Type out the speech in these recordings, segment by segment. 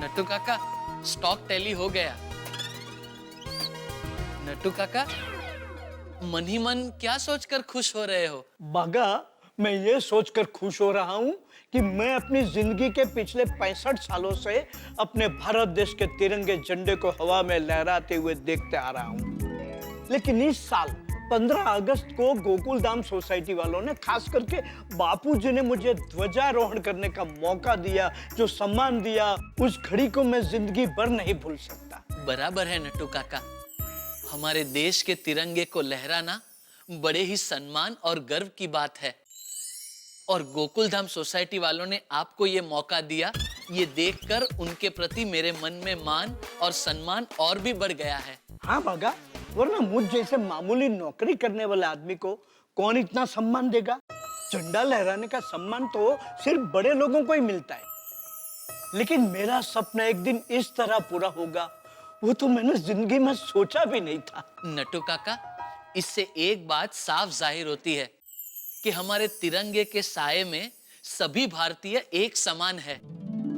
नट्टू काका, stock tally हो गया। नट्टू काका, मन ही मन क्या सोचकर खुश हो रहे हो? बागा, मैं ये सोचकर खुश हो रहा हूँ कि मैं अपनी जिंदगी के पिछले 65 सालों से अपने भारत देश के तिरंगे झंडे को हवा में लहराते हुए देखते आ रहा हूँ। लेकिन इस साल 15 अगस्त को गोकुलधाम सोसाइटी वालों ने, खास करके बापूजी ने मुझे ध्वजारोहण करने का मौका दिया, जो सम्मान दिया, उस घड़ी को मैं जिंदगी भर नहीं भूल सकता। बराबर है नट्टू काका, हमारे देश के तिरंगे को लहराना बड़े ही सम्मान और गर्व की बात है। और गोकुलधाम सोसाइटी वालों ने आपको ये मौका दिया, ये देखकर उनके प्रति मेरे मन में मान और सम्मान और भी बढ़ गया है। हाँ बागा, वरना मुझ जैसे मामूली नौकरी करने वाले आदमी को कौन इतना सम्मान देगा? झंडा लहराने का सम्मान तो सिर्फ बड़े लोगों को ही मिलता है। लेकिन मेरा सपना एक दिन इस तरह पूरा होगा, वो तो मैंने जिंदगी में सोचा भी नहीं था। नट्टू काका, इससे एक बात साफ जाहिर होती है कि हमारे तिरंगे के साये में सभी भारतीय एक समान है।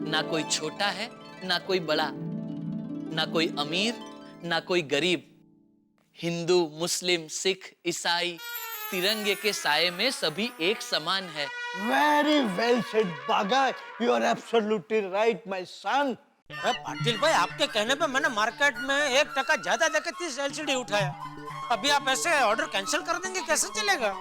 ना कोई छोटा है, ना कोई बड़ा, ना कोई अमीर, ना कोई गरीब। हिंदू, मुस्लिम, सिख, ईसाई, तिरंगे के साये में सभी एक समान है। Very well said, बागा। You are absolutely right, my son. Patil भाई, आपके कहने पे मैंने मार्केट में 1% ज्यादा देकर 30 LCD उठाया। अभी आप ऐसे ऑर्डर कैंसिल कर देंगे, कैसे चलेगा?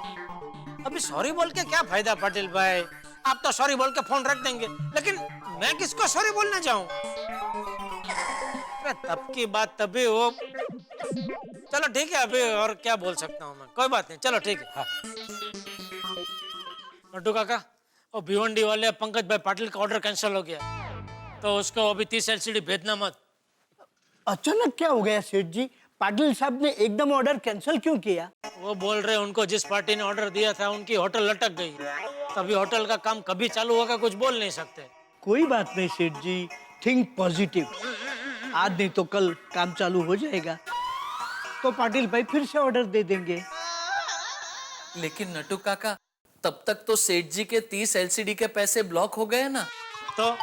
अभी सॉरी बोल के क्या फायदा पाटिल भाई? आप तो सॉरी बोल के फोन रख देंगे, लेकिन मैं किसको सॉरी बोलने जाऊं? तब की बात तभी हो। चलो ठीक है, अभी और क्या बोल सकता हूँ मैं, कोई बात नहीं, चलो ठीक है। हाँ। नट्टू काका, वो भिवंडी वाले पंकज भाई पाटिल का ऑर्डर कैंसिल हो गया, तो उसको अभी 30 LCD भेजना मत। अचानक क्या हो गया सेठ जी? पाटिल साहब ने एकदम ऑर्डर कैंसिल क्यों किया? वो बोल रहे उनको जिस पार्टी ने ऑर्डर दिया था उनकी होटल लटक गई, तभी होटल का काम कभी चालू होगा कुछ बोल नहीं सकते। कोई बात नहीं सेठ जी, थिंक पॉजिटिव। आज नहीं तो कल काम चालू हो जाएगा, तो पाटिल भाई फिर से ऑर्डर दे देंगे। लेकिन नट्टू काका, तब तक तो सेठ जी के 30 LCD के पैसे ब्लॉक हो गए ना। तो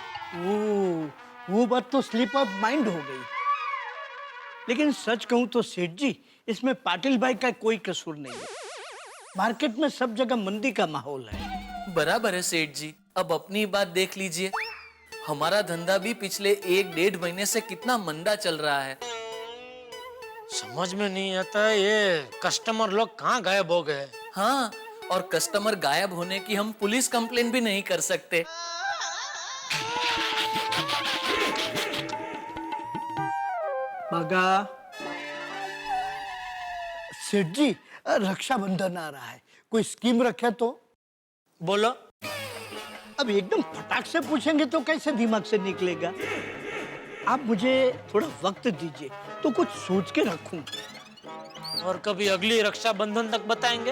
वो बात तो स्लिप ऑफ माइंड हो गई। लेकिन सच कहूं तो सेठ जी, इसमें पाटिल भाई का कोई कसूर नहीं है। मार्केट में सब जगह मंदी का माहौल है। बराबर है सेठ जी, अब अपनी बात देख लीजिए, हमारा धंधा भी पिछले 1-1.5 महीने से कितना मंदा चल रहा है। समझ में नहीं आता ये कस्टमर लोग कहाँ गायब हो गए। हाँ, और कस्टमर गायब होने की हम पुलिस कंप्लेन भी नहीं कर सकते। बागा, सेठ जी, रक्षाबंधन आ रहा है, कोई स्कीम रखे तो? बोलो। अब एकदम फटाक से पूछेंगे तो कैसे दिमाग से निकलेगा? आप मुझे थोड़ा वक्त दीजिए तो कुछ सोच के रखूं। और कभी अगली रक्षाबंधन तक बताएंगे।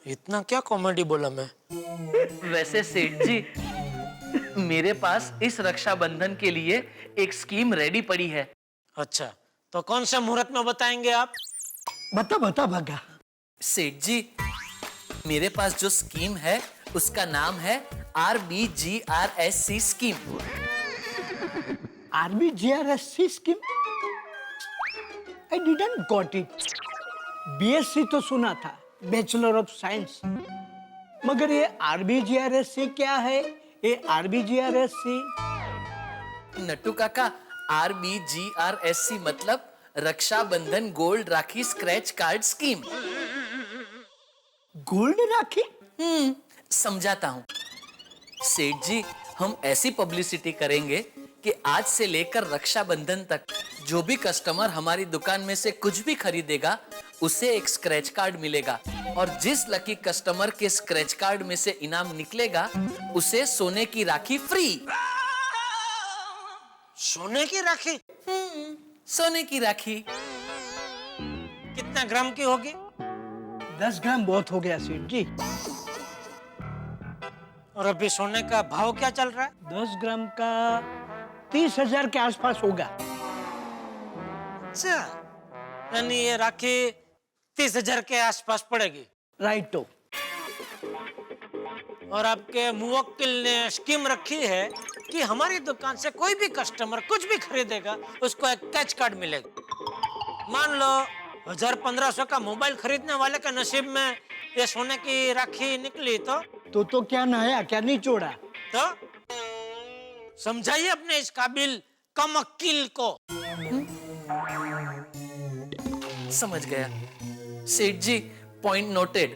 इतना क्या कॉमेडी बोला मैं? वैसे सेठ जी, मेरे पास इस रक्षाबंधन के लिए एक स्कीम रेडी पड़ी है। अच्छा, तो कौन से मुहूर्त में बताएंगे आप? बता भागा। सेठ जी, मेरे पास जो स्कीम है उसका नाम है RBGRSC scheme. RBGRSC scheme? I didn't got it. BSc तो सुना था, बैचलर ऑफ साइंस, मगर ये RBGRSC क्या है? ये RBGRSC? नट्टू काका, RBGRSC मतलब रक्षाबंधन गोल्ड राखी स्क्रैच कार्ड स्कीम। गोल्ड राखी? समझाता हूँ सेठ जी, हम ऐसी पब्लिसिटी करेंगे कि आज से लेकर रक्षाबंधन तक जो भी कस्टमर हमारी दुकान में से कुछ भी खरीदेगा उसे एक स्क्रैच कार्ड मिलेगा, और जिस लकी कस्टमर के स्क्रैच कार्ड में से इनाम निकलेगा उसे सोने की राखी फ्री। सोने की राखी? सोने की राखी। कितना ग्राम की होगी? 10 ग्राम बहुत हो गया सेठ जी। और अभी सोने का भाव क्या चल रहा है? 10 ग्राम का 30,000 के आसपास होगा। अच्छा, यानी ये राखी 30,000 के आसपास पड़ेगी। राइटो। और आपके मुवक्किल ने स्कीम रखी है कि हमारी दुकान से कोई भी कस्टमर कुछ भी खरीदेगा उसको एक कैच कार्ड मिलेगा। मान लो 1000-1500 का मोबाइल खरीदने वाले के नसीब में ये सोने की राखी निकली तो क्या नया, क्या नहीं छोड़ा? तो समझाइए अपने इस काबिल कमक्किल को। समझ गया सेठ जी, पॉइंट नोटेड।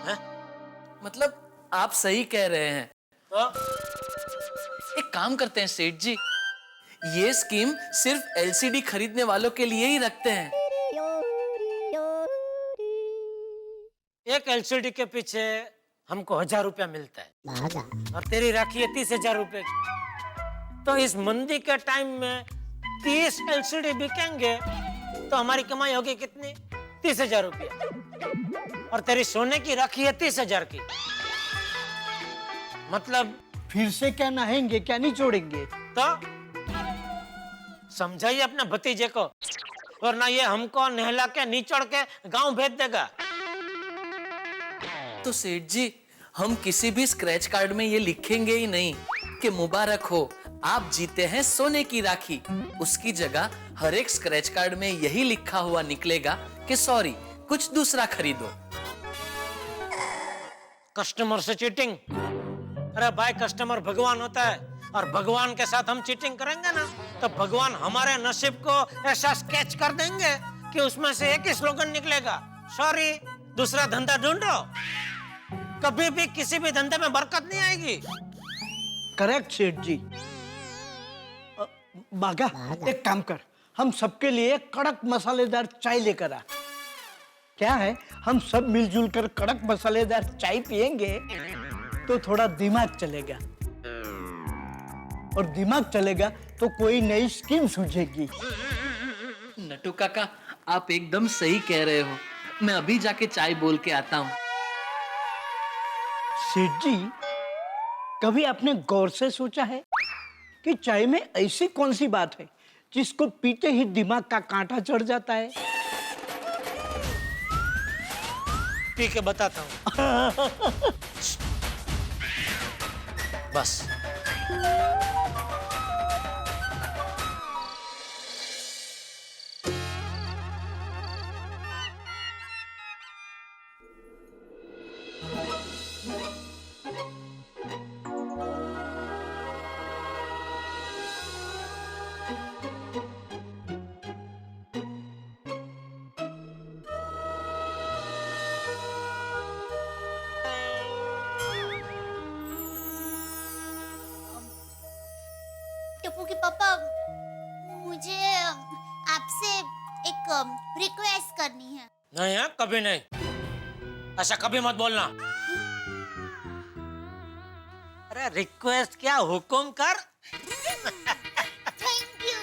हैं? मतलब आप सही कह रहे हैं। तो एक काम करते हैं सेठ जी, ये स्कीम सिर्फ एलसीडी खरीदने वालों के लिए ही रखते हैं। एक एलसीडी के पीछे हमको 1000 रुपया मिलता है और तेरी राखी है 30,000 रुपए की। तो इस मंदी के टाइम में 30 एलसीडी बिकेंगे तो हमारी कमाई होगी कितनी? 30,000 रुपया। और तेरी सोने की राखी है 30,000 की। मतलब फिर से क्या नहाएंगे, क्या नहीं छोड़ेंगे? तो समझाइए अपने भतीजे को, वरना ये हमको नहला के निचोड़ के गांव भेज देगा। तो सेठ जी, हम किसी भी स्क्रैच कार्ड में ये लिखेंगे ही नहीं कि मुबारक हो आप जीते हैं सोने की राखी। उसकी जगह हर एक स्क्रैच कार्ड में यही लिखा हुआ निकलेगा कि सॉरी, कुछ दूसरा खरीदो। कस्टमर से चीटिंग? अरे भाई, कस्टमर भगवान होता है और भगवान के साथ हम चीटिंग करेंगे ना तो भगवान हमारे नसीब को ऐसा स्केच कर देंगे कि उसमें से एक ही स्लोगन निकलेगा, सॉरी, दूसरा धंधा ढूंढो। कभी भी किसी भी धंधे में बरकत नहीं आएगी। करेक्ट सेठ जी। बागा, एक काम कर, हम सबके लिए कड़क मसालेदार चाय लेकर आ। क्या है, हम सब मिलजुल कर कड़क मसालेदार चाय पियेंगे तो थोड़ा दिमाग चलेगा, और दिमाग चलेगा तो कोई नई स्कीम सूझेगी। नटू काका, आप एकदम सही कह रहे हो। मैं अभी जाके चाय बोल के आता हूँ। सेठ जी, कभी आपने गौर से सोचा है कि चाय में ऐसी कौन सी बात है जिसको पीते ही दिमाग का कांटा चढ़ जाता है? पी के बताता हूँ। बस। टप्पू के पापा, मुझे आपसे एक रिक्वेस्ट करनी है। नहीं है, कभी नहीं, ऐसा कभी मत बोलना। अरे रिक्वेस्ट क्या, हुकुम कर। Thank you.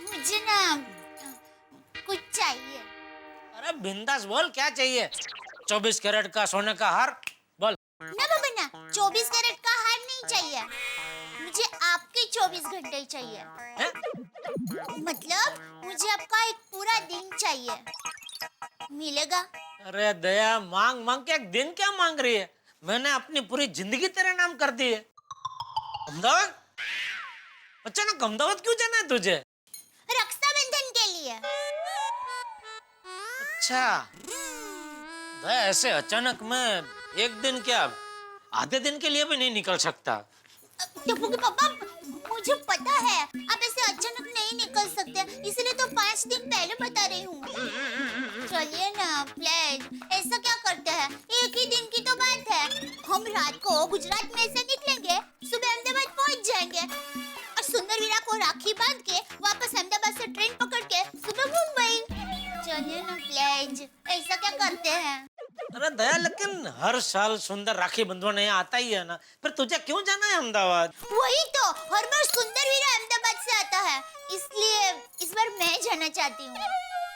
मुझे ना कुछ चाहिए। अरे बिंदास बोल, क्या चाहिए? 24 कैरेट का सोने का हार बोल। ना बाबा ना, 24 कैरेट का हार नहीं चाहिए, मुझे आपके 24 घंटे चाहिए। है? मतलब मुझे आपका एक पूरा दिन चाहिए, मिलेगा? अरे दया, मांग मांग के एक दिन क्या मांग रही है? मैंने अपनी पूरी जिंदगी तेरे नाम कर दी है। अहमदाबाद? अचानक अहमदाबाद क्यों जाना है तुझे? रक्षाबंधन के लिए। अच्छा, दया, ऐसे अचानक मैं एक दिन क्या, आधे दिन के लिए भी नहीं निकल सकता। टप्पू के पापा, मुझे पता है आप ऐसे अचानक नहीं निकल सकते, इसलिए तो 5 दिन पहले बता रही हूँ। चलिए ना प्लीज, ऐसा क्या करते हैं, एक ही दिन की तो बात है। हम रात को गुजरात में से निकलेंगे, सुबह अहमदाबाद पहुँच जाएंगे और सुंदर वीरा को राखी बांध के वापस अहमदाबाद से ट्रेन पकड़ के सुबह मुंबई। चलिए ना प्लीज, ऐसा क्या करते हैं? अरे दया, लेकिन हर साल सुंदर राखी बंधवाने यहाँ आता ही है ना, फिर तुझे क्यों जाना है अहमदाबाद? वही तो, हर बार सुंदर वीरा अहमदाबाद से आता है, इसलिए इस बार मैं जाना चाहती हूँ।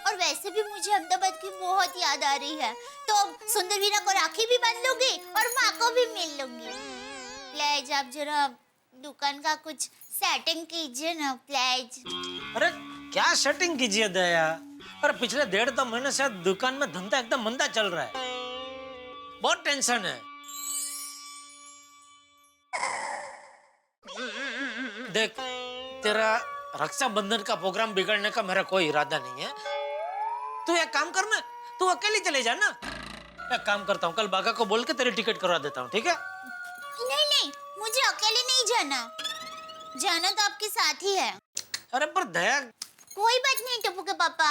और वैसे भी मुझे अहमदाबाद की बहुत याद आ रही है, तो सुंदर वीरा को राखी भी बांध लूंगी और माँ को भी मिल लूंगी। प्लीज आप जरा दुकान का कुछ सेटिंग कीजिए ना प्लीज। अरे क्या सेटिंग कीजिए दया? अरे पिछले 1.5-2 महीने से दुकान में धंधा एकदम मंदा चल रहा है, बहुत टेंशन है। देख, तेरा रक्षाबंधन का प्रोग्राम बिगड़ने का मेरा कोई इरादा नहीं है। तू एक काम कर ना, तू अकेली चले जा ना। एक काम करता हूँ, कल बागा को बोल के तेरी टिकट करवा देता हूँ, ठीक है? नहीं नहीं, मुझे अकेले नहीं जाना, जाना तो आपके साथ ही है। अरे पर दया, कोई बात नहीं टप्पू के पापा,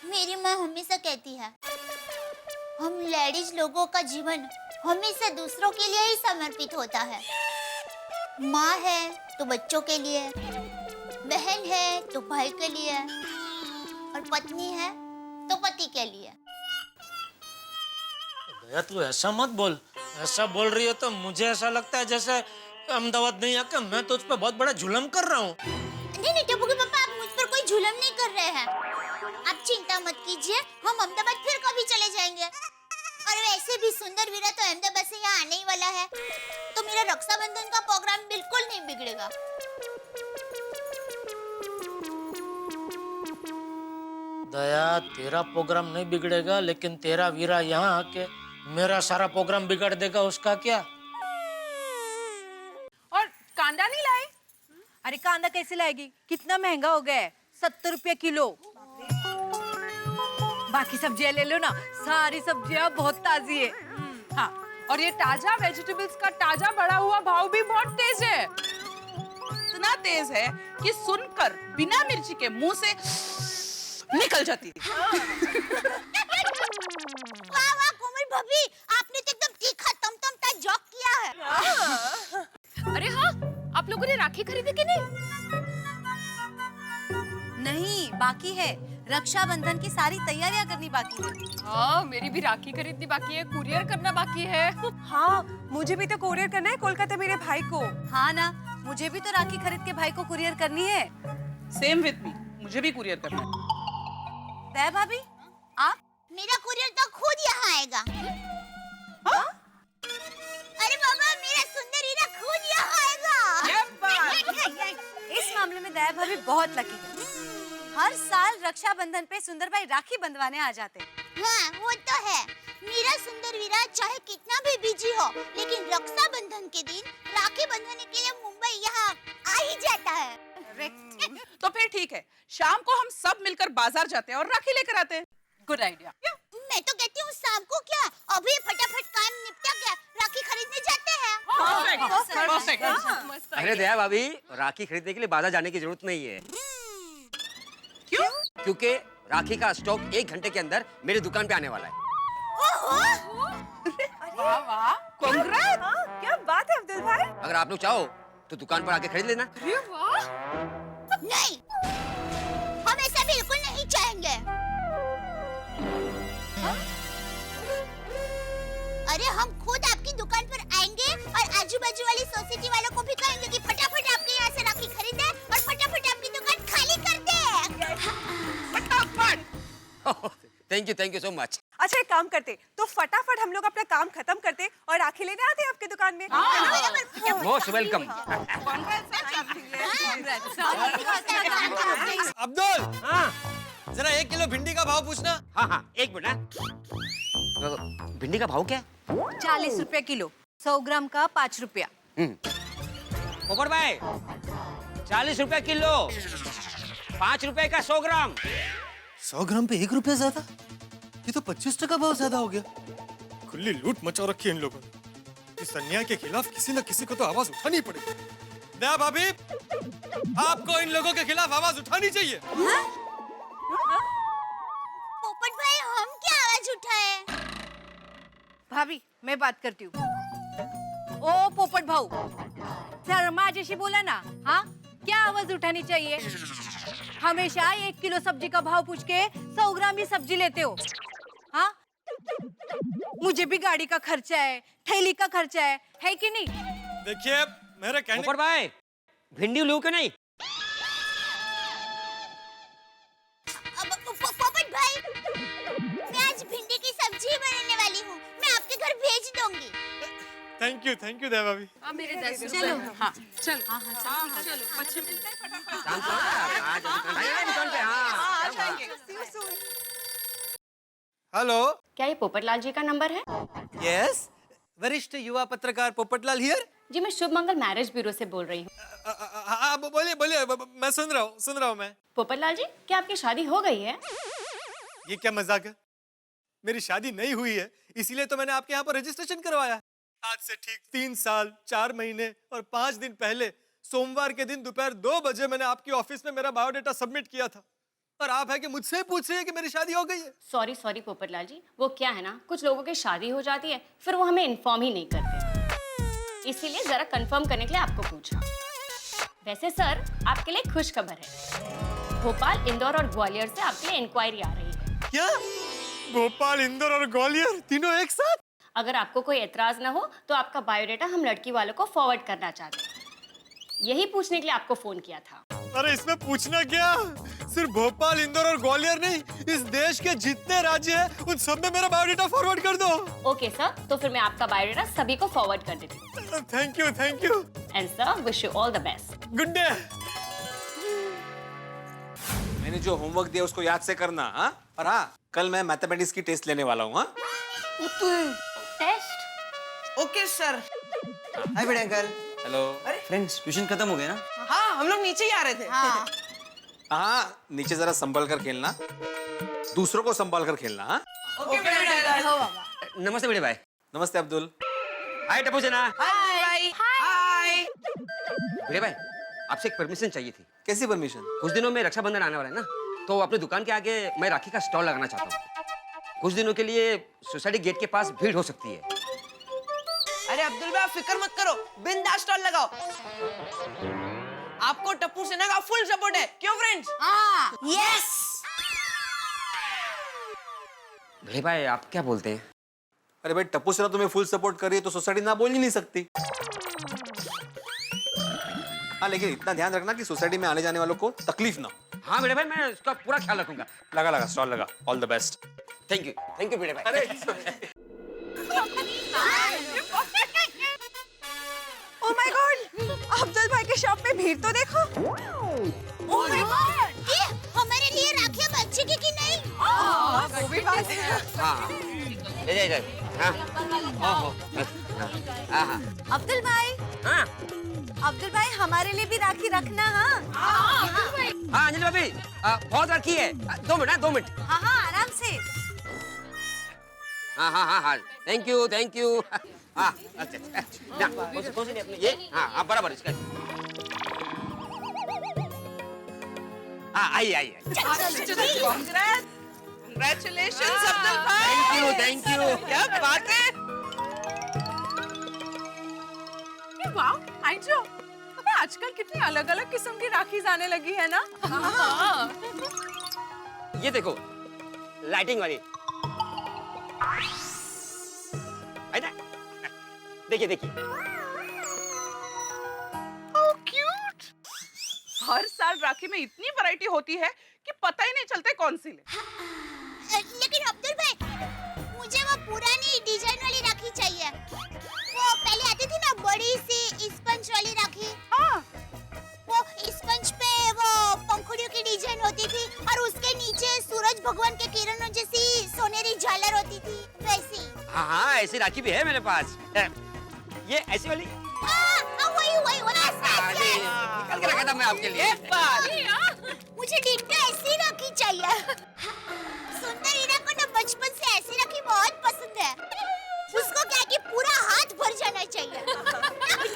मेरी माँ हमेशा कहती है हम लेडीज लोगों का जीवन हमेशा दूसरों के लिए ही समर्पित होता है। माँ है तो बच्चों के लिए, बहन है तो भाई के लिए, और पत्नी है तो पति के लिए। दया तू ऐसा मत बोल। ऐसा बोल रही है तो मुझे ऐसा लगता है जैसे अहमदाबाद नहीं आकर मैं तो उस पर बहुत बड़ा जुल्म कर रहा हूँ। नहीं नहीं टप्पू के पापा, आप मुझ पर कोई जुल्म नहीं कर रहे हैं। आप चिंता मत कीजिए, हम अहमदाबाद फिर कभी चले जाएंगे। और वैसे भी सुंदर वीरा तो अहमदाबाद से यहाँ आने ही वाला है, तो मेरा रक्षाबंधन का प्रोग्राम बिल्कुल नहीं बिगड़ेगा। दया, तेरा प्रोग्राम नहीं बिगड़ेगा, लेकिन तेरा वीरा यहाँ आके मेरा सारा प्रोग्राम बिगाड़ देगा, उसका क्या? और कांदा नहीं लाए? अरे कांदा कैसे लाएगी, कितना महंगा हो गया है, 70 रुपया किलो। बाकी सब्जियां ले लो ना, सारी सब्जियां बहुत ताजी है। हाँ, और ये ताजा वेजिटेबल्स का ताजा बढ़ा हुआ भाव भी बहुत तेज है। इतना तेज है कि सुनकर बिना मिर्ची के मुंह से निकल जाती है। वाह वाह कोमल भाभी, आपने तो एकदम तीखा तमतमता जोक किया है। अरे हाँ, आप लोगों ने राखी खरीदी कि नहीं? नहीं, बाकी है। रक्षाबंधन की सारी तैयारियां करनी बाकी है। हाँ, मेरी भी राखी खरीदनी बाकी है, कुरियर करना बाकी है। हाँ, मुझे भी तो कोरियर करना है कोलकाता मेरे भाई को। हाँ ना, मुझे भी तो राखी खरीद के भाई को कुरियर करनी है। सेम विथ मी, मुझे भी कुरियर करना है। दया भाभी, आप? मेरा कुरियर तो खुद यहाँ आएगा। हाँ? अरे बाबा, मेरा सुंदर हीरा खुद यहाँ आएगा। इस मामले में दया भाभी बहुत लकी है। हर साल रक्षाबंधन पे सुंदर भाई राखी बंधवाने आ जाते हैं। हाँ, वो तो है। मेरा सुंदर वीरा चाहे कितना भी बिजी हो, लेकिन रक्षाबंधन के दिन राखी बंधवाने के लिए मुंबई यहाँ आ ही जाता है। तो फिर ठीक है, शाम को हम सब मिलकर बाजार जाते हैं और राखी लेकर आते हैं। Good idea. मैं तो कहती हूँ शाम को क्या, अभी फटाफट काम निपटा के राखी खरीदने जाते हैं। परफेक्ट। अरे दया भाभी, राखी खरीदने के लिए बाजार जाने की जरूरत नहीं है। क्यों? क्योंकि राखी का स्टॉक 1 घंटे के अंदर मेरी दुकान पे आने वाला है। वाह वाह, कांग्रेस। क्या बात है अब्दुल भाई। अगर आप लोग चाहो तो दुकान पर आके खरीद लेना। अरे वाह। नहीं, हम ऐसा बिल्कुल नहीं चाहेंगे। अरे हम खुद आपकी दुकान पर आएंगे और आजू बाजू वाली सोसाइटी वालों को भी कहेंगे कि फटाफट आपके यहाँ से राखी खरीदे और फटाफट आपकी दुकान खाली कर दे। फटाफट। Thank you so much. अच्छा एक काम करते, तो फटाफट हम लोग अपना काम खत्म करते और राखी लेने आते आपकी दुकान में। Most welcome. अब्दुल, हाँ जरा 1 किलो भिंडी का भाव पूछना। हाँ, एक मिनट। तो भिंडी का भाव क्या है? 40 रुपया किलो, 100 ग्राम का 5 रुपया। पोपट भाई, 40 रुपया किलो, 5 रुपए का 100 ग्राम। 100 ग्राम पे 1 रुपया ज्यादा? ये तो 25% भाव ज्यादा हो गया। खुली लूट मचा रखी है इन लोगों ने। इस अन्याय के खिलाफ किसी न किसी को तो आवाज उठानी पड़ेगी। दया भाभी, आपको इन लोगों के खिलाफ आवाज उठानी चाहिए। पोपट भाई, हम क्या आवाज उठाए? भाभी, मैं बात करती हूँ। ओ पोपट भाऊ, शर्मा जैसी बोला ना। हाँ, क्या आवाज उठानी चाहिए? हमेशा 1 किलो सब्जी का भाव पूछ के 100 ग्राम ही सब्जी लेते हो। हाँ, मुझे भी गाड़ी का खर्चा है, थैली का खर्चा है कि नहीं? देखिए, मेरे कहने पोपट भाई, भिंडी लूं कि नहीं? पोपट भाई, मैं आज भिंडी की सब्जी बनाने वाली हूँ, मैं आपके घर भेज दूंगी। थैंक यू दया भाभी। मेरे 10 रुपए। हाँ चलो चलो પછી मिलते हैं फटाफट। हेलो। क्या ये पोपटलाल जी का नंबर है? यस, वरिष्ठ युवा पत्रकार पोपटलाल हियर। जी मैं शुभ मंगल मैरिज ब्यूरो से बोल रही हूँ। हाँ बोलिए मैं सुन रहा हूँ मैं। पोपटलाल जी, क्या आपकी शादी हो गई है? ये क्या मजाक है? मेरी शादी नहीं हुई है, इसीलिए तो मैंने आपके यहाँ पर रजिस्ट्रेशन करवाया। आज से ठीक 3 साल 4 महीने और 5 दिन पहले सोमवार के दिन दोपहर 2 बजे मैंने आपकी ऑफिस में मेरा बायोडाटा सबमिट किया था, और आप है कि मुझसे पूछ रही है कि मेरी शादी हो गई है। सॉरी पोपटलाल जी, वो क्या है ना, कुछ लोगों की शादी हो जाती है फिर वो हमें इन्फॉर्म ही नहीं करते, इसीलिए जरा कंफर्म करने के लिए आपको पूछा। वैसे सर, आपके लिए खुश खबर है, भोपाल, इंदौर और ग्वालियर से आपके लिए इंक्वायरी आ रही है। क्या? भोपाल, इंदौर और ग्वालियर तीनों एक साथ? अगर आपको कोई एतराज ना हो तो आपका बायोडाटा हम लड़की वालों को फॉरवर्ड करना चाहते हैं, यही पूछने के लिए आपको फोन किया था। अरे इसमें पूछना क्या, सिर्फ भोपाल, इंदौर और ग्वालियर नहीं, इस देश के जितने राज्य हैं उन सब में मेरा बायोडाटा फॉरवर्ड कर दो। ओके सर, तो फिर मैं आपका बायोडाटा सभी को फॉरवर्ड कर देती हूँ। Thank you and sir, wish you all the best. Good day. मैंने जो होमवर्क दिया उसको याद से करना। हाँ, और हाँ, कल मैं मैथमेटिक्स की टेस्ट लेने वाला हूँ। टेस्ट? Okay sir. हाय बड़े अंकल। हेलो। अरे फ्रेंड्स, ट्यूशन खत्म हो गया ना? हाँ, हम लोग नीचे ही आ रहे थे। हाँ, नीचे जरा संभल कर खेलना, दूसरों को संभाल कर खेलना। हाँ? ओके बड़े अंकल। नमस्ते बड़े भाई। नमस्ते अब्दुल। हाय टप्पू सेना। हाय हाय। बड़े भाई, आपसे एक परमिशन चाहिए थी। कैसी परमिशन? कुछ दिनों में रक्षाबंधन आने वाला है ना, तो अपनी दुकान के आगे मैं राखी का स्टॉल लगाना चाहता हूँ। कुछ दिनों के लिए सोसाइटी गेट के पास भीड़ हो सकती है। अरे अब्दुल भाई, आप फिक्र मत करो, बिंदास स्टॉल लगाओ। आपको टप्पू सेना का फुल सपोर्ट है, क्यों फ्रेंड्स? हाँ, यस। बड़े भाई, आप क्या बोलते हैं? अरे भाई, टप्पू सेना तुम्हें फुल सपोर्ट कर रही है तो सोसाइटी ना बोल ही नहीं सकती। हाँ, लेकिन इतना ध्यान रखना कि सोसाइटी में आने जाने वालों को तकलीफ ना हो। हाँ बड़े भाई, मैं उसका पूरा ख्याल रखूंगा। लगा स्टॉल लगा। All the best. Thank you बड़े भाई। अरे ओह माय गॉड, अब्दुल भाई के शॉप में भीड़ तो देखो। ओह माय गॉड, ये हमारे लिए राखियां बच्चे की नहीं? वो भी बात है। हाँ, ले। हाँ, हाँ। अब्दुल भाई, हाँ, अब्दुल भाई हमारे लिए भी राखी रखना। हाँ हाँ अंजलि भाभी, बहुत राखी है। 2 मिनट। 2 मिनट। हाँ आराम से। हाँ, थैंक यू। हाँ, अच्छा। कौन सी नहीं अपनी ये? हाँ, बराबर इसका। हाँ, आइए। Congratulations अब्दुल भाई। Thank you. क्या बात है। वाह, आइजो। अबे आजकल कितनी अलग-अलग किस्म की राखीज आने लगी है ना? हाँ। ये देखो, लाइटिंग वाली। देखिए। How cute! हर साल राखी में इतनी वैरायटी होती है कि पता ही नहीं चलता कौन सी ले। लेकिन अब्दुल भाई, मुझे वो पुरानी डिजाइन वाली राखी चाहिए। वो पहले आती थी ना, बड़ी सी स्पंज वाली राखी। हाँ। वो स्पंज पे वो पंखुड़ियों की डिजाइन होती थी और उसके नीचे सूरज भगवान के किरणों जैसी सोनेरी झालर होती थी, वैसी। हाँ, ऐसी राखी भी है मेरे पास। ये ऐसी वाली? वही। निकाल के रखा था मैं आपके लिए। मुझे डिट्टो ऐसी राखी चाहिए। सुंदर हीरा को ना बचपन से ऐसी राखी बहुत पसंद है। उसको क्या कि पूरा हाथ भर जाना चाहिए।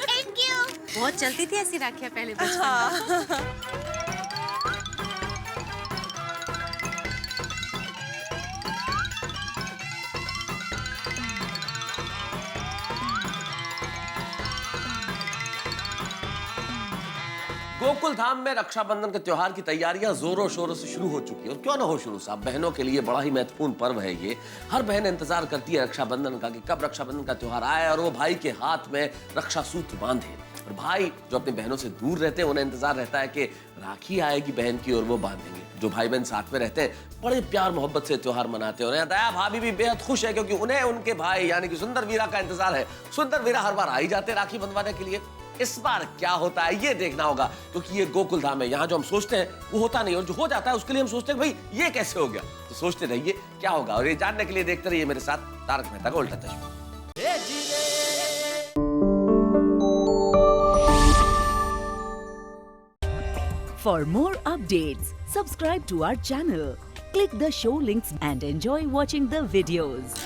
Thank you. बहुत चलती थी ऐसी राखियाँ पहले बचपन में। गोकुल धाम में रक्षाबंधन के त्योहार की तैयारियां जोरों शोरों से शुरू हो चुकी है। और क्यों ना हो शुरू साहब, बहनों के लिए बड़ा ही महत्वपूर्ण पर्व है ये। हर बहन इंतजार करती है रक्षाबंधन का कि कब रक्षाबंधन का त्योहार आए और वो भाई के हाथ में रक्षा सूत्र बांधे। और भाई जो अपनी बहनों से दूर रहते हैं उन्हें इंतजार रहता है कि राखी आएगी बहन की और वो बांधेंगे। जो भाई बहन साथ में रहते हैं बड़े प्यार मोहब्बत से त्योहार मनाते हैं। और दया भाभी भी बेहद खुश है क्योंकि उन्हें उनके भाई यानी कि सुंदर वीरा का इंतजार है। सुंदर वीरा हर बार आ ही जाते हैं राखी बंधवाने के लिए। इस बार क्या होता है ये देखना होगा क्योंकि ये गोकुल धाम है। यहाँ जो हम सोचते हैं वो होता नहीं और जो हो जाता है उसके लिए हम सोचते हैं भाई ये कैसे हो गया। तो सोचते रहिए क्या होगा और ये जानने के लिए देखते रहिए मेरे साथ तारक मेहता का उल्टा चश्मा। For more updates, subscribe to our channel, click the show links and enjoy watching the videos.